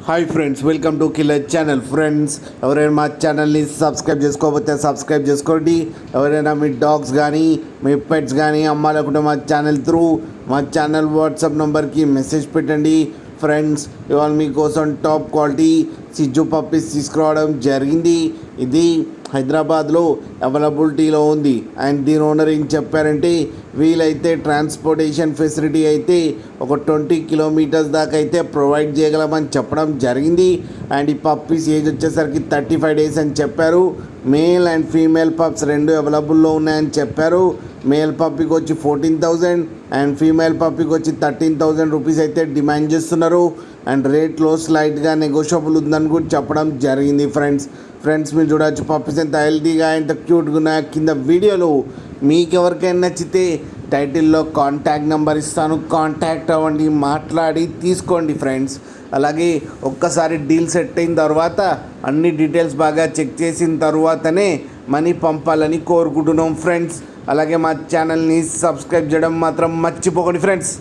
Hi friends, welcome to killer channel. Friends, ఎవరైనా మా ఛానల్ని సబ్స్క్రైబ్ చేసుకోకపోతే సబ్స్క్రైబ్ చేసుకోండి. ఎవరైనా మీ డాగ్స్ కానీ మీ పెట్స్ కానీ అమ్మాలనుకుంటే మా ఛానల్ త్రూ మా ఛానల్ వాట్సాప్ నెంబర్కి మెసేజ్ పెట్టండి. ఫ్రెండ్స్, ఇవాళ మీకోసం టాప్ క్వాలిటీ సిజ్జు పప్పీస్ తీసుకురావడం జరిగింది. ఇది హైదరాబాద్లో అవైలబిలిటీలో ఉంది. అండ్ దీని ఓనర్ ఏం చెప్పారంటే, వీలైతే ట్రాన్స్పోర్టేషన్ ఫెసిలిటీ అయితే ఒక 20 కిలోమీటర్స్ దాకా అయితే ప్రొవైడ్ చేయగలమని చెప్పడం జరిగింది. అండ్ ఈ పప్పీస్ ఏజ్ వచ్చేసరికి 35 డేస్ అని చెప్పారు. మేల్ అండ్ ఫీమేల్ పప్స్ రెండు అవైలబుల్లో ఉన్నాయని చెప్పారు. మేల్ పప్పీకి వచ్చి 14,000 అండ్ ఫీమేల్ పప్పీకి వచ్చి 13,000 రూపీస్ అయితే డిమాండ్ చేస్తున్నారు. అండ్ రేట్లో స్లైట్గా నెగోషియబుల్ ఉందని కూడా చెప్పడం జరిగింది. ఫ్రెండ్స్ మీరు చూడవచ్చు పప్పీస్ ఎంత హెల్తీగా ఎంత క్యూట్గా ఉన్నాయో. కింద వీడియోలో మీకు ఎవరికైనా నచ్చితే టైటిల్లో కాంటాక్ట్ నెంబర్ ఇస్తాను, కాంటాక్ట్ అవ్వండి, మాట్లాడి తీసుకోండి ఫ్రెండ్స్. అలాగే ఒక్కసారి డీల్ సెట్ అయిన తర్వాత అన్ని డీటెయిల్స్ బాగా చెక్ చేసిన తర్వాతనే మనీ పంపాలని కోరుకుంటున్నాం ఫ్రెండ్స్. అలాగే మా ఛానల్ని సబ్స్క్రైబ్ చేయడం మాత్రం మర్చిపోకండి ఫ్రెండ్స్.